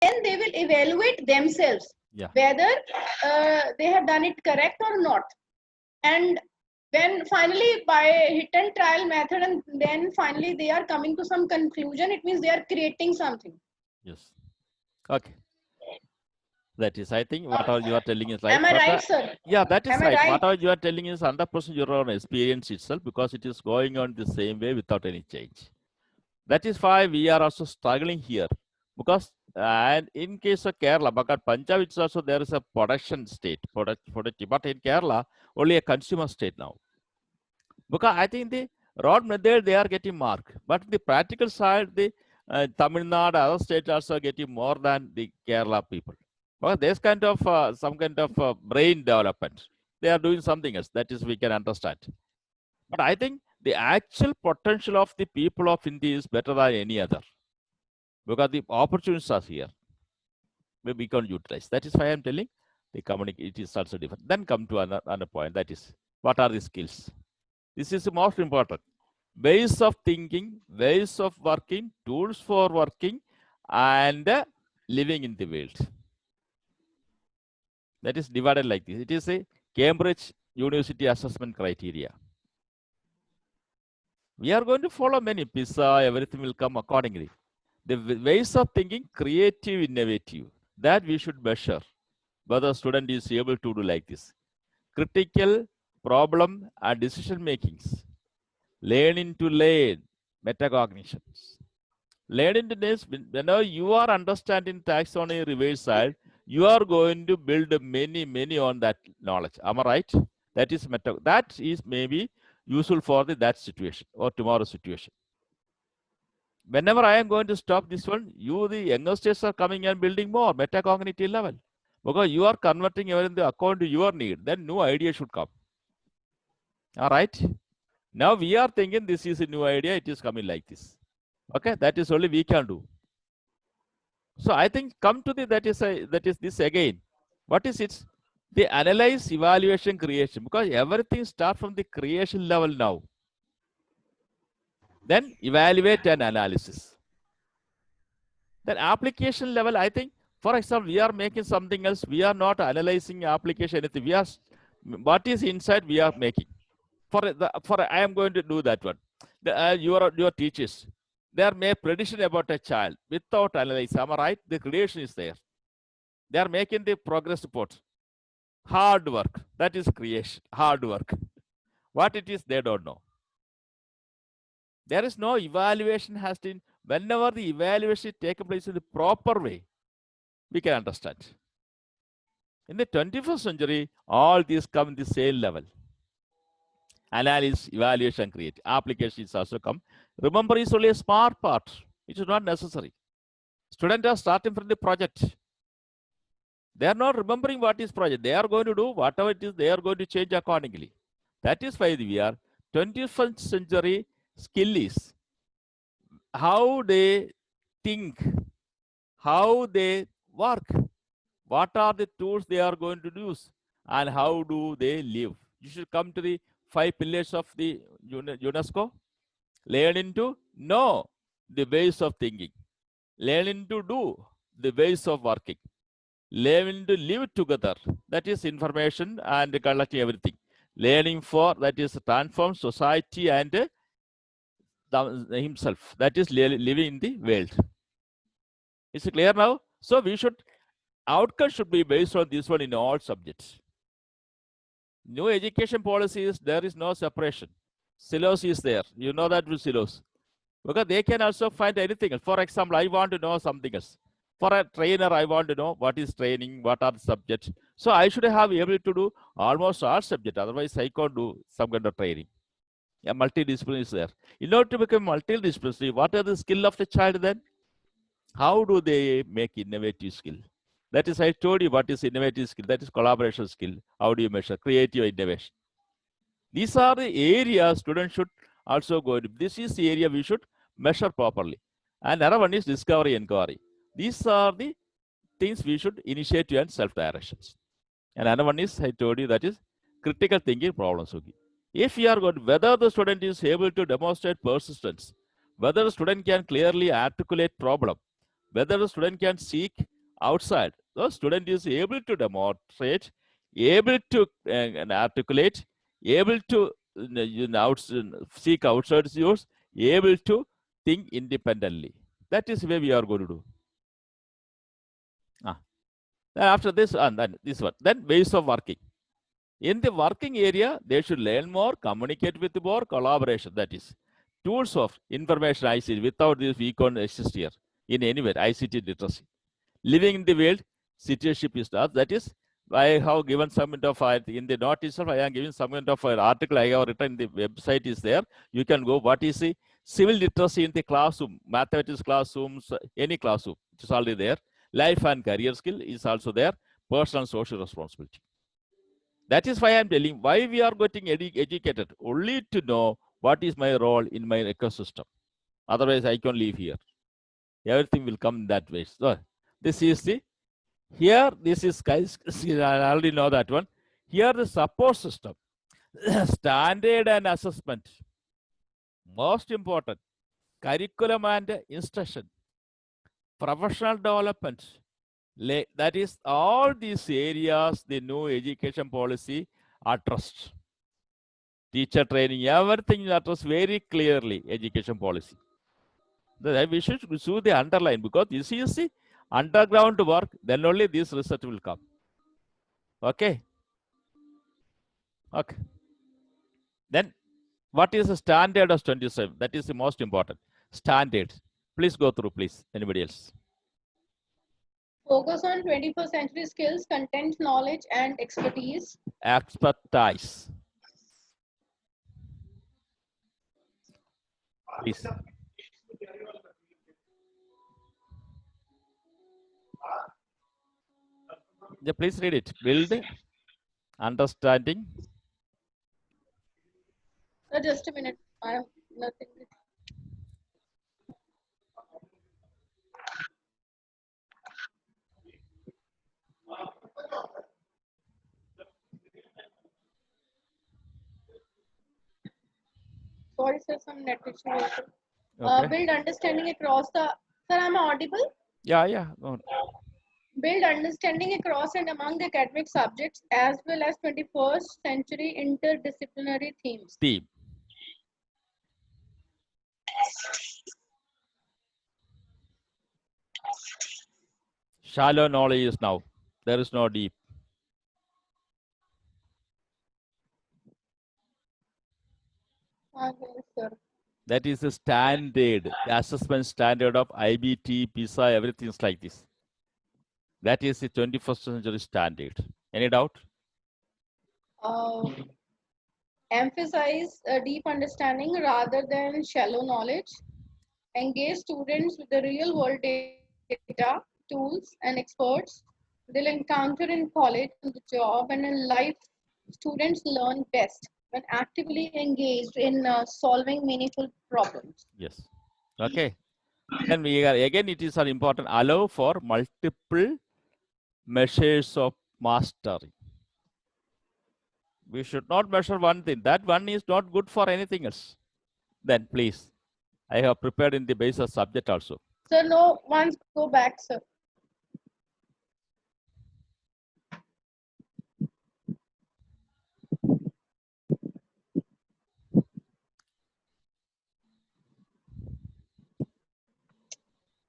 then they will evaluate themselves whether they have done it correct or not. And when finally by hit and trial method, and then finally they are coming to some conclusion, it means they are creating something. Yes. Okay. That is, I think, whatever you are telling is right. Am I right, sir? Yeah, that is Am I right. right? Whatever you are telling is 100% your own experience itself, because it is going on the same way without any change. That is why we are also struggling here, because and in case of Kerala, but Punjab, it's also there is a production state, product, but in Kerala, only a consumer state now. Because I think the road method they are getting mark, but the practical side, the Tamil Nadu, other states also getting more than the Kerala people. Well, there's kind of some kind of brain development. They are doing something else. That is, we can understand. But I think the actual potential of the people of India is better than any other, because the opportunities are here. We can utilize. That is why I'm telling the communication. It is also different. Then come to another point. That is, what are the skills? This is the most important. Ways of thinking, ways of working, tools for working, and living in the world. That is divided like this. It is a Cambridge University assessment criteria. We are going to follow many PISA, everything will come accordingly. The ways of thinking, creative, innovative, that we should measure whether student is able to do like this. Critical, problem, and decision makings. Learning to learn, metacognitions. Learning to this, whenever you are understanding taxonomy reverse side, you are going to build many on that knowledge. Am I right? That is that is maybe useful for that situation or tomorrow's situation. Whenever I am going to stop this one, you, the youngsters, are coming and building more metacognitive level, because you are converting everything according to your need. Then new idea should come. All right. Now we are thinking this is a new idea. It is coming like this. Okay, that is only we can do. So I think come to the that is this again. What is it? The analyze, evaluation, creation, because everything starts from the creation level now. Then evaluate and analysis. Then application level, I think, for example, we are making something else. We are not analyzing application anything. We are what is inside we are making. For I am going to do that one. Your teachers, they are made prediction about a child without analysis. Am I right? The creation is there. They are making the progress report. Hard work. That is creation. Hard work. What it is, they don't know. There is no evaluation has been. Whenever the evaluation takes place in the proper way, we can understand. In the 21st century, all these come in the same level. Analysis, evaluation, create. Applications also come. Remember, it's only a smart part. It is not necessary. Students are starting from the project. They are not remembering what is project. They are going to do whatever it is. They are going to change accordingly. That is why we are 21st century skill is how they think, how they work, what are the tools they are going to use, and how do they live. You should come to the 5 pillars of the UNESCO. Learning to know the ways of thinking. Learning to do the ways of working. Learning to live together. That is information and collecting everything. Learning for, that is transform society and himself. That is living in the world. Is it clear now? So we should, outcome should be based on this one in all subjects. New education policies, there is no separation. Syllabus is there. You know that with syllabus. Because they can also find anything else. For example, I want to know something else. For a trainer, I want to know what is training, what are the subjects. So I should have able to do almost all subjects. Otherwise, I can't do some kind of training. Yeah, multidisciplinary is there. In order to become multidisciplinary, what are the skill of the child then? How do they make innovative skill? That is, I told you what is innovative skill. That is collaboration skill. How do you measure creative innovation? These are the areas students should also go to. This is the area we should measure properly. And another one is discovery inquiry. These are the things we should initiate and self-directions. And another one is, I told you, that is critical thinking, problem solving. If you are good, whether the student is able to demonstrate persistence, whether the student can clearly articulate problem, whether the student can seek outside. The student is able to demonstrate, able to articulate, able to seek outside source, able to think independently. That is where we are going to do. Then after this, and then this one, then ways of working. In the working area, they should learn more, communicate with more, collaboration. That is tools of information ICT. Without this, we can't exist here in anywhere. ICT literacy. Living in the world, citizenship is not. That is, I have given some kind of in the note itself. I am giving some kind of an article I have written. The website is there. You can go. What is the civil literacy in the classroom? Mathematics classrooms, any classroom, it is already there. Life and career skill is also there. Personal and social responsibility. That is why I am telling why we are getting educated, only to know what is my role in my ecosystem. Otherwise, I can live here. Everything will come that way. So this is the, here, this is, guys, I already know that one. Here the support system, standard and assessment. Most important, curriculum and instruction, professional development. That is all these areas the new education policy addressed. Teacher training, everything addressed very clearly, education policy. We should do the underline, because this is the underground work, then only this research will come. Okay. Okay. Then what is the standard of 27? That is the most important. Standards. Please go through, please. Anybody else? Focus on 21st century skills, content, knowledge, and expertise. Expertise. Please. Yeah, please read it. Build understanding. Just a minute. I have nothing. Sorry, sir, some net issue also. Okay. Build understanding across the. Sir, am I audible? Yeah, yeah. No. Build understanding across and among the academic subjects as well as 21st century interdisciplinary themes. Theme. Shallow knowledge is now. There is no deep. Yes, sir. That is the standard, the assessment standard of IBT, PISA, everything is like this. That is the 21st century standard. Any doubt? Emphasize a deep understanding rather than shallow knowledge. Engage students with the real world data, tools, and experts they'll encounter in college, on the job, and in life. Students learn best when actively engaged in solving meaningful problems. Yes. Okay. Then we are, again, it is an important allow for multiple measures of mastery. We should not measure one thing. That one is not good for anything else. Then please, I have prepared in the basis subject also. Sir, no, once go back, sir.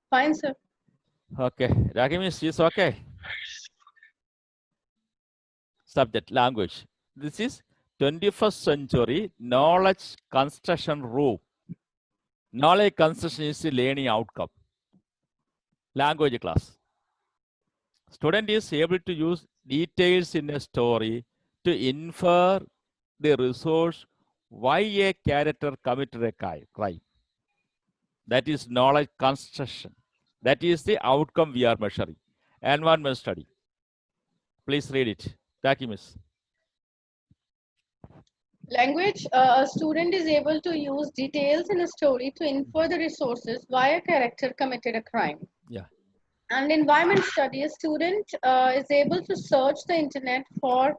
Fine, sir. Okay. Rakimis is okay. Subject, language. This is 21st century knowledge construction rule. Knowledge construction is the learning outcome. Language class. Student is able to use details in a story to infer the resource why a character committed a crime. That is knowledge construction. That is the outcome we are measuring. Environment study. Please read it. Dakimis. Language, a student is able to use details in a story to infer the resources why a character committed a crime. Yeah. And environment study, a student is able to search the internet for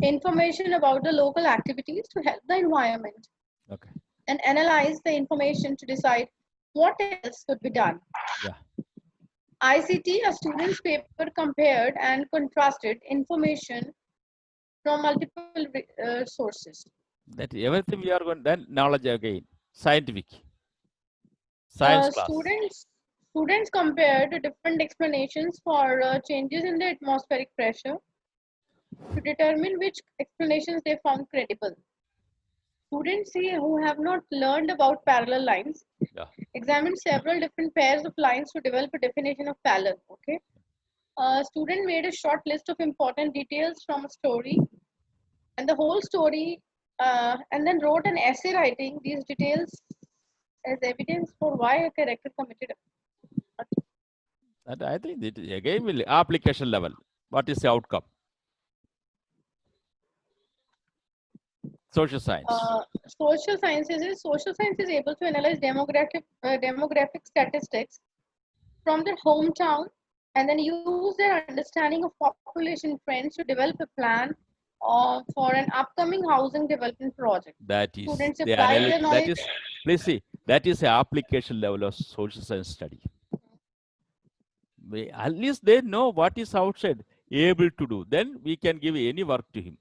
information about the local activities to help the environment. Okay. And analyze the information to decide what else could be done. Yeah. ICT, a student's paper compared and contrasted information from multiple sources. That everything we are going, then knowledge again, scientific, science class. Students compared different explanations for changes in the atmospheric pressure to determine which explanations they found credible. Students who have not learned about parallel lines examined several different pairs of lines to develop a definition of parallel. Okay. A student made a short list of important details from a story and the whole story and then wrote an essay writing these details as evidence for why a character committed. And I think it again will application level. What is the outcome? Social science. Social sciences is able to analyze demographic statistics from their hometown and then use their understanding of population trends to develop a plan for an upcoming housing development project. That is that is, please see, that is the application level of social science study. At least they know what is outside able to do. Then we can give any work to him.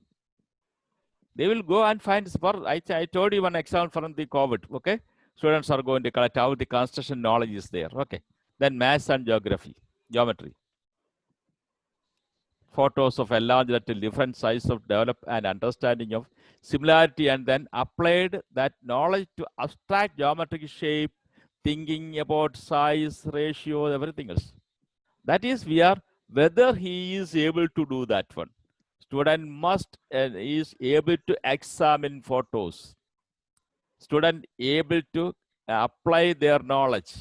They will go and find. I told you one example from the COVID. Okay, students are going to collect how the construction knowledge is there. Okay, then maths and geometry. Photos of enlarged at different sizes of develop an understanding of similarity and then applied that knowledge to abstract geometric shape, thinking about size, ratio, everything else. That is, we are whether he is able to do that one. Student must is able to examine photos. Student able to apply their knowledge.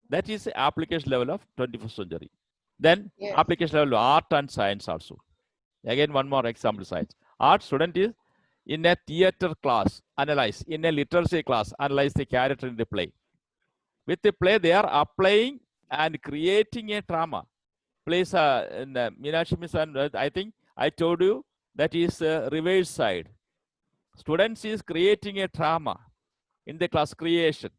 That is the application level of 21st century. Then application level of art and science also. Again, one more example, science. Art student is in a theater class, analyze. In a literacy class, analyze the character in the play. With the play, they are applying and creating a drama. Plays in Meenakshi Miss, and I think I told you that is reverse side. Students is creating a drama in the class creation.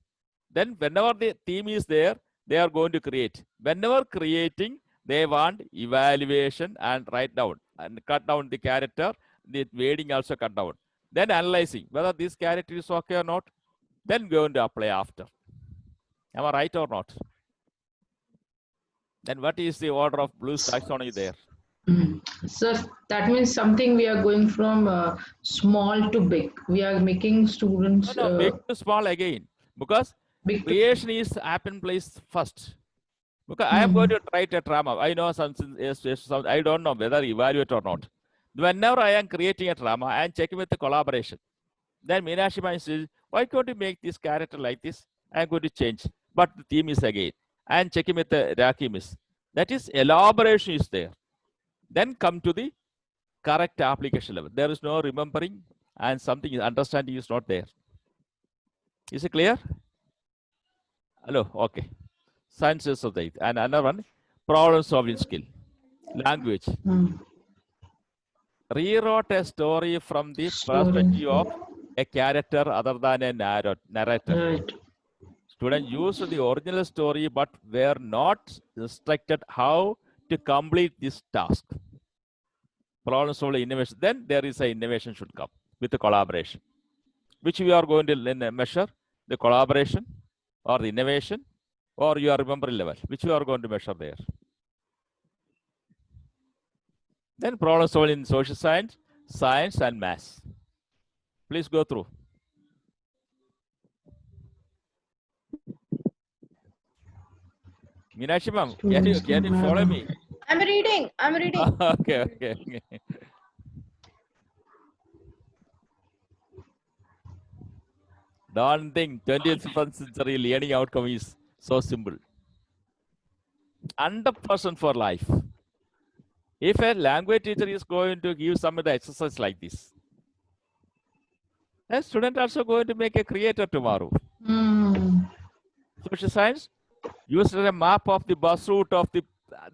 Then whenever the theme is there, they are going to create. Whenever creating, they want evaluation and write down and cut down the character. The wording also cut down. Then analyzing whether this character is okay or not. Then going to apply after. Am I right or not? Then what is the order of Bloom's taxonomy there? So that means something we are going from small to big. We are making students. No, big to small again, because creation is happen place first. Because I am going to write a drama. I know something. I don't know whether evaluate or not. Whenever I am creating a drama, I am checking with the collaboration. Then Meenakshi says, why can't you make this character like this? I am going to change. But the theme is again. I am checking with the Raki Miss. That is, elaboration is there. Then come to the correct application level. There is no remembering and something understanding is not there. Is it clear? Hello, okay. Sciences of the eighth. And another one, problem solving skill. Language. Rewrote a story from the perspective of a character other than a narrator. Right. Students used the original story but were not instructed how to complete this task. Problem solving innovation. Then there is a innovation should come with the collaboration. Which we are going to measure? The collaboration or the innovation or your remembering level? Which we are going to measure there? Then problem solving in social science, science and maths. Please go through. Meenakshi ma'am, can you follow me? I'm reading. Okay. Don't think 20th century learning outcome is so simple. 100% for life. If a language teacher is going to give some of the exercise like this, a student also going to make a creator tomorrow. Social science, use a map of the bus route of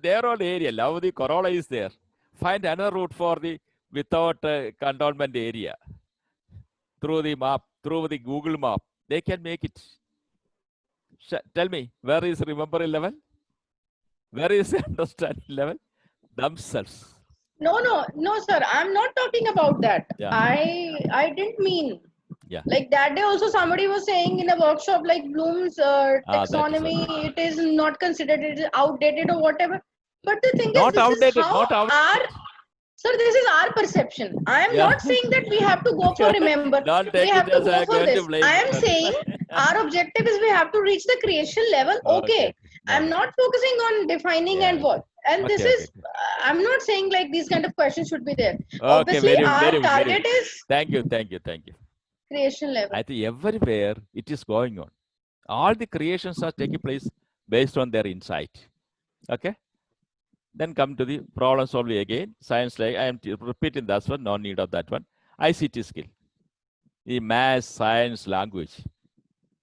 their own area. Now the Corolla is there. Find another route for the without cantonment area. Through the map, through the Google map, they can make it. Tell me, where is remembering level? Where is the understanding level? Themselves. No, sir. I'm not talking about that. Yeah. I didn't mean. Yeah. Like that day also somebody was saying in a workshop like Bloom's taxonomy, it is not considered, it is outdated or whatever. But the thing Not is, this outdated, is how not outdated. Sir, this is our perception. I am not saying that we have to go for remember. Don't We take have it to as go I for going this. to blame. I am saying our objective is we have to reach the creation level. Okay. I'm not focusing on defining and what. And this is, I'm not saying like these kind of questions should be there. Obviously, our target is. Thank you. Creation level. I think everywhere it is going on. All the creations are taking place based on their insight. Okay. Then come to the problem solving again. Science, like I am repeating that one, no need of that one. ICT skill. The math, science, language.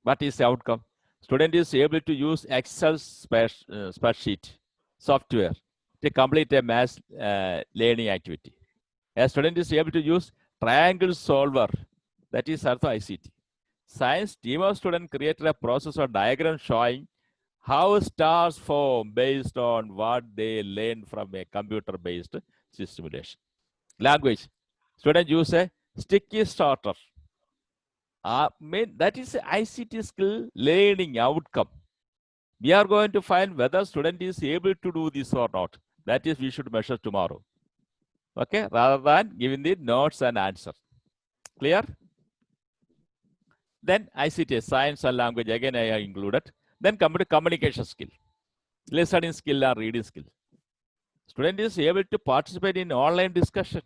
What is the outcome? Student is able to use Excel spreadsheet software to complete a math learning activity. A student is able to use triangle solver. That is also ICT. Science team of students created a process or diagram showing how stars form based on what they learned from a computer-based simulation. Language. Students use a sticky starter. That is ICT skill learning outcome. We are going to find whether student is able to do this or not. That is, we should measure tomorrow. Okay, rather than giving the notes and answer. Clear? Then ICT, science and language, again I have included. Then come to communication skill. Listening skill or reading skill. Student is able to participate in online discussion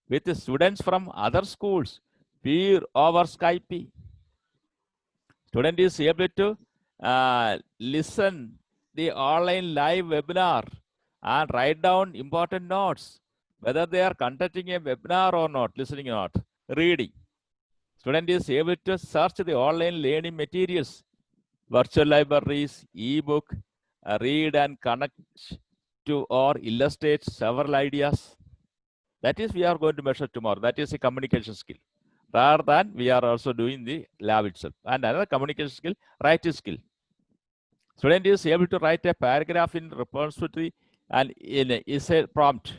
with the students from other schools, peer over Skype. Student is able to listen the online live webinar and write down important notes, whether they are conducting a webinar or not, listening or not, reading. Student is able to search the online learning materials, virtual libraries, ebook, read and connect to or illustrate several ideas. That is, we are going to measure tomorrow. That is a communication skill. Rather than we are also doing the lab itself. And another communication skill, writing skill. Student is able to write a paragraph in response to the and in a essay prompt.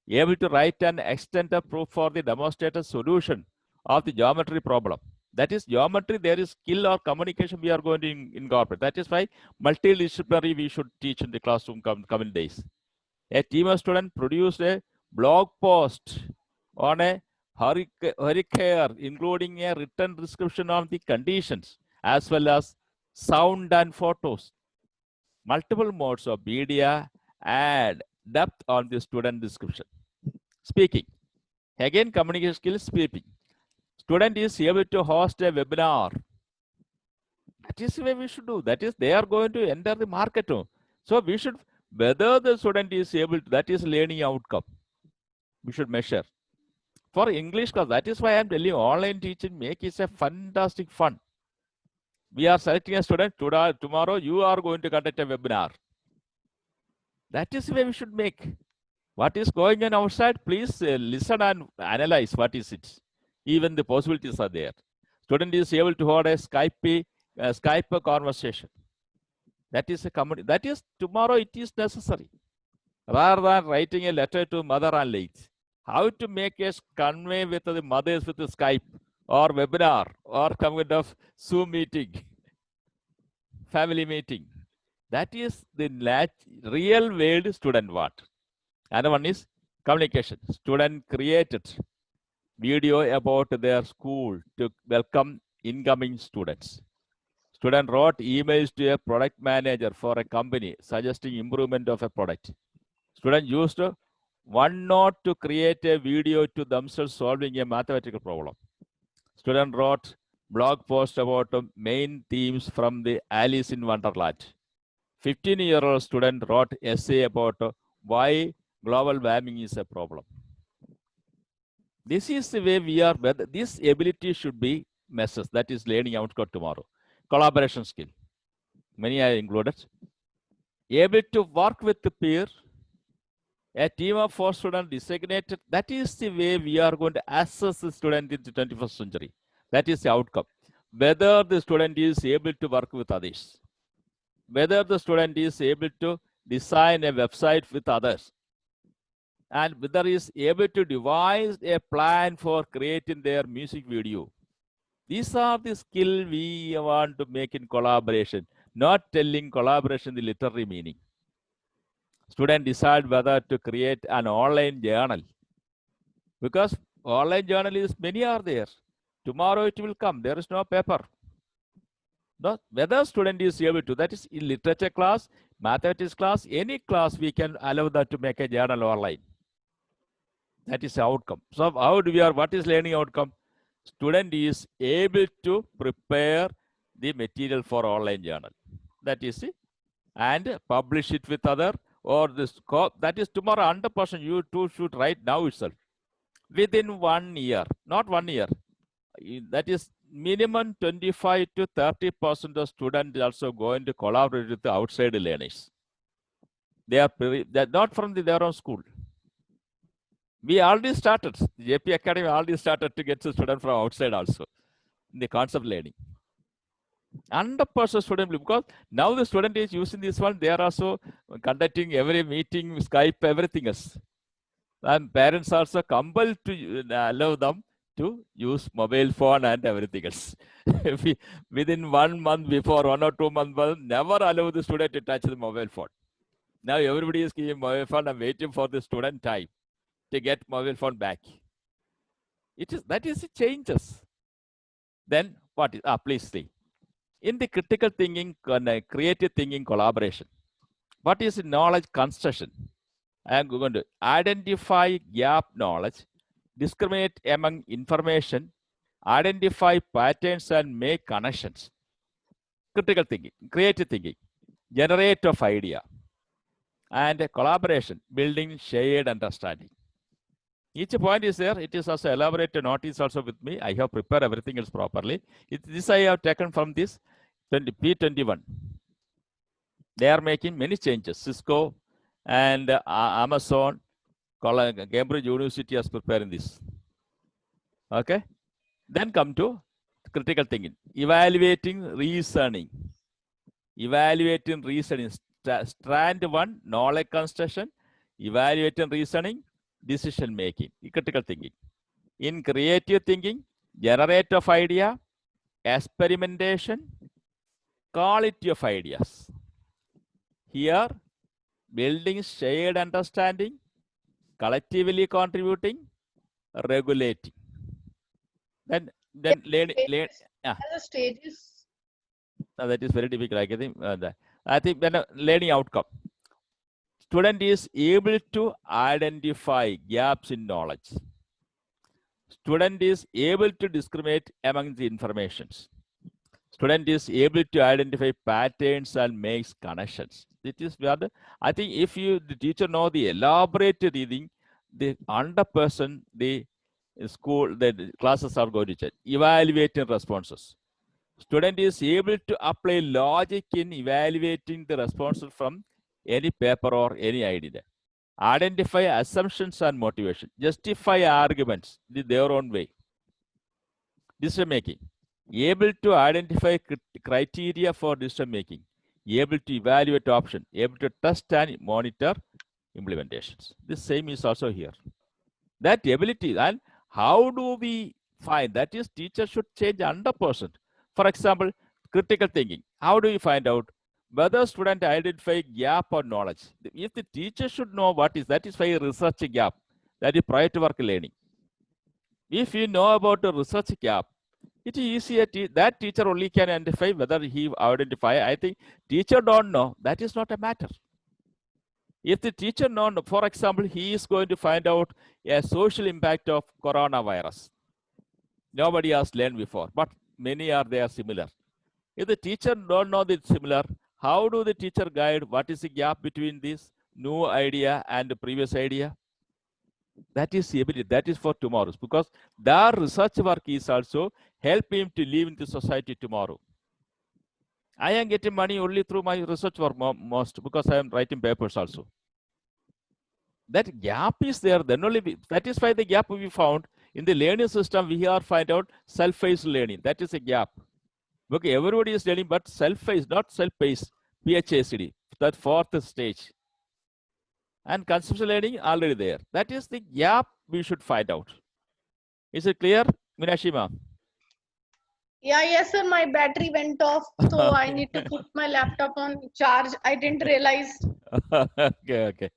Able to write an extended proof for the demonstrated solution of the geometry problem. That is geometry, there is skill or communication we are going to incorporate. That is why multidisciplinary we should teach in the classroom coming days. A team of students produced a blog post on a hurricane, including a written description of the conditions as well as sound and photos. Multiple modes of media add depth on the student description. Speaking. Again, communication skills, speaking. Student is able to host a webinar. That is the way we should do. That is, they are going to enter the market. So we should, whether the student is able to, that is learning outcome. We should measure. For English class, that is why I am telling you, online teaching make it a fantastic fun. We are selecting a student, tomorrow you are going to conduct a webinar. That is the way we should make. What is going on outside, please listen and analyze what is it. Even the possibilities are there. Student is able to hold a Skype conversation. That is a community. That is tomorrow it is necessary. Rather than writing a letter to mother and late. How to make a convey with the mothers with the Skype or webinar or some kind of Zoom meeting, family meeting. That is the real world student want. Another one is communication. Student created video about their school to welcome incoming students. Student wrote emails to a product manager for a company suggesting improvement of a product. Student used OneNote to create a video to themselves solving a mathematical problem. Student wrote blog post about main themes from the Alice in Wonderland. 15-year-old student wrote essay about why global warming is a problem. This is the way we are, this ability should be measured. That is learning outcome tomorrow. Collaboration skill. Many are included. Able to work with the peer. A team of 4 students designated. That is the way we are going to assess the student in the 21st century. That is the outcome. Whether the student is able to work with others. Whether the student is able to design a website with others, and whether is able to devise a plan for creating their music video. These are the skills we want to make in collaboration, not telling collaboration the literary meaning. Students decide whether to create an online journal, because online journalists, many are there. Tomorrow it will come. There is no paper. No, whether student is able to, that is in literature class, mathematics class, any class, we can allow that to make a journal online. That is the outcome. So how do we are, what is learning outcome? Student is able to prepare the material for online journal. That is it. And publish it with other, or this, that is tomorrow 100% you too should write now itself. Within 1 year, not 1 year. That is minimum 25 to 30% of students also going to collaborate with the outside learners. They're not from their own school. We already started, JP Academy already started to get the students from outside also in the concept learning. 100% student, because now the student is using this one, they are also conducting every meeting, Skype, everything else. And parents also compelled to allow them to use mobile phone and everything else. Within 1 month before, 1 or 2 months, never allow the student to touch the mobile phone. Now everybody is giving mobile phone and waiting for the student time to get mobile phone back. That is it changes. Then what is, please see. In the critical thinking, creative thinking collaboration, what is knowledge construction? I am going to identify gap knowledge, discriminate among information, identify patterns and make connections. Critical thinking, creative thinking, generate of idea, and collaboration, building shared understanding. Each point is there. It is also elaborated notice also with me. I have prepared everything else properly. This I have taken from this P21. They are making many changes. Cisco and Amazon, Cambridge University is preparing this. Okay. Then come to critical thinking. Evaluating reasoning. Evaluating reasoning. Strand 1, knowledge construction. Evaluating reasoning. Decision making, critical thinking. In creative thinking, generate of idea, experimentation, quality of ideas. Here, building shared understanding, collectively contributing, regulating. Then learning. Stages. That is very difficult. I think when learning outcome. Student is able to identify gaps in knowledge. Student is able to discriminate among the informations. Student is able to identify patterns and makes connections. It is where I think if the teacher know the elaborate reading, the 100% the school, the classes are going to check. Evaluating responses. Student is able to apply logic in evaluating the responses from any paper or any idea. Identify assumptions and motivation. Justify arguments their own way. Decision making. Able to identify criteria for decision making. Able to evaluate options. Able to test and monitor implementations. The same is also here. That ability, and how do we find that is teacher should change 100%. For example, critical thinking. How do you find out whether student identify gap or knowledge? If the teacher should know what is, that is why research gap, that is prior to work learning. If you know about the research gap, it is easier, that teacher only can identify whether he identify. I think teacher don't know, that is not a matter. If the teacher know, for example, he is going to find out a social impact of coronavirus. Nobody has learned before, but many are there similar. If the teacher don't know the similar, how do the teacher guide what is the gap between this new idea and the previous idea? That is the ability. That is for tomorrow, because their research work is also help him to live in the society tomorrow. I am getting money only through my research work most, because I am writing papers also. That gap is there. Then only that is why the gap we found in the learning system. We are find out self-paced learning. That is a gap. Okay, everybody is learning, but self-paced, not self-paced, PHACD, that fourth stage. and conceptual learning already there. That is the gap we should find out. Is it clear, Minashima? Yeah, yes, sir. My battery went off, so I need to put my laptop on charge. I didn't realize. Okay.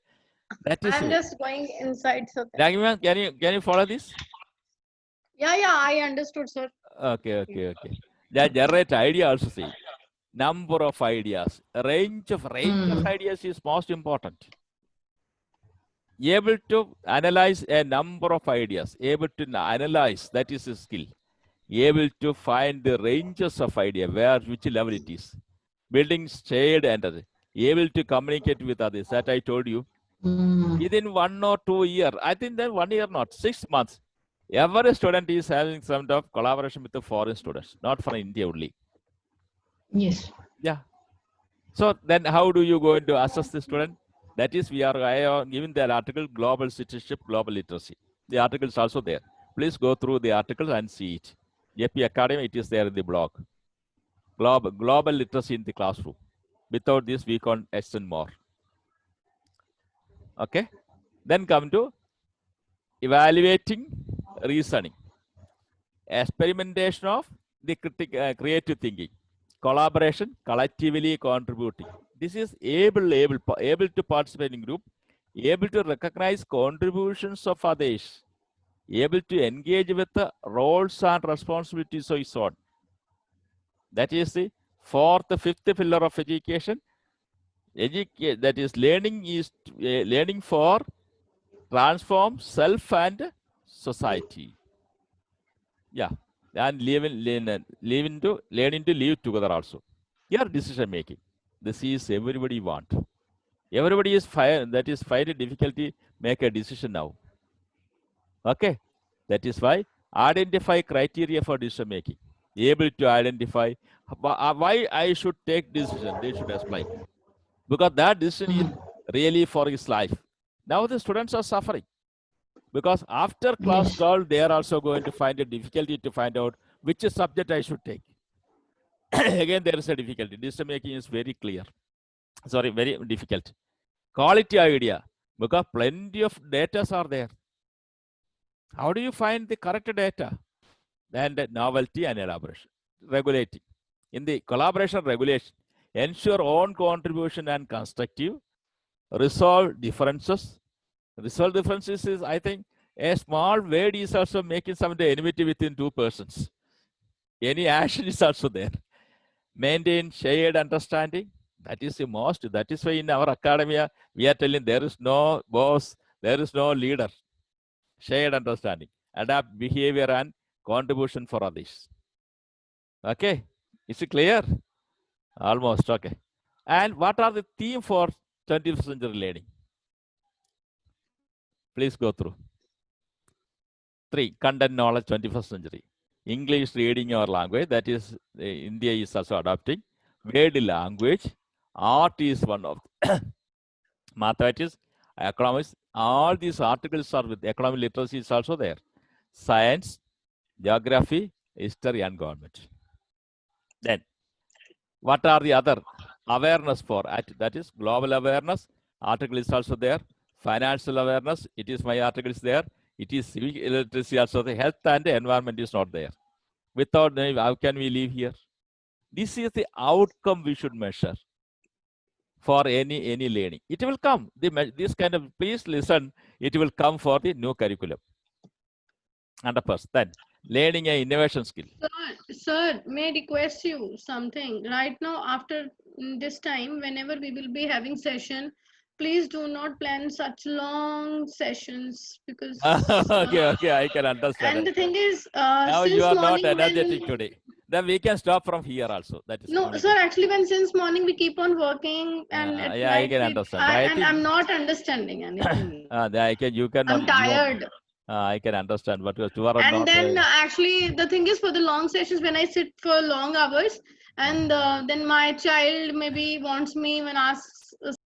That is. I'm just going inside, sir. Raghiman, can you follow this? Yeah, I understood, sir. Okay. That generate idea also see. Number of ideas, range of ideas is most important. Able to analyze a number of ideas, able to analyze, that is a skill. Able to find the ranges of idea, which level it is. Building shared and other. Able to communicate with others, that I told you. Within 1 or 2 years, I think then 1 year not, 6 months, every student is having some sort of collaboration with the foreign students, not from India only. Yes. Yeah. So then how do you go to assess the student? That is, I are giving the article, Global Citizenship, Global Literacy. The article is also there. Please go through the article and see it. JP Academy, it is there in the blog. Global Literacy in the classroom. Without this, we can't extend more. Okay. Then come to evaluating reasoning. Experimentation of the creative thinking. Collaboration, collectively contributing. This is able to participate in group, able to recognize contributions of others, able to engage with the roles and responsibilities of his own. That is the fourth, fifth pillar of education. That is learning for transform self and society. Yeah, and learning to live together also. Your decision making. This is everybody want. Everybody is find difficulty make a decision now. Okay, that is why identify criteria for decision making. Able to identify why I should take decision. They should explain, because that decision is really for his life. Now the students are suffering because after class 12, they are also going to find a difficulty to find out which subject I should take. Again, there is a difficulty. Decision making is very clear. Sorry, very difficult. Quality idea, because plenty of data are there. How do you find the correct data? And novelty and elaboration. Regulating. In the collaboration regulation, ensure own contribution and constructive. Resolve differences. Resolve differences is, I think, a small word is also making some enmity within two persons. Any action is also there. Maintain shared understanding. That is the most. That is why in our academia, we are telling there is no boss, there is no leader. Shared understanding. Adapt behavior and contribution for others. Okay. Is it clear? Almost. Okay. And what are the theme for 21st century learning? Please go through. 3. Content knowledge 21st century. English reading or language. That is, India is also adopting. Word language. Art is one of mathematics, economics. All these articles are with economic literacy is also there. Science, geography, history, and government. Then, what are the other awareness for? That is global awareness. Article is also there. Financial awareness. It is my article is there. It is civic literacy also. The health and the environment is not there. Without them, how can we live here? This is the outcome we should measure for any learning. It will come. This kind of, please listen, it will come for the new curriculum. 100%. Then learning an innovation skill. Sir, may I request you something? Right now, after this time, whenever we will be having session, please do not plan such long sessions, because okay, I can understand. And the thing is, now you are not energetic today. Then we can stop from here also. That is no, sir. Actually, since morning we keep on working, and yeah, I can understand. I'm not understanding anything. You can. I'm tired. I can understand, but you are and not. Then actually, the thing is, for the long sessions, when I sit for long hours, and then my child maybe wants me when asks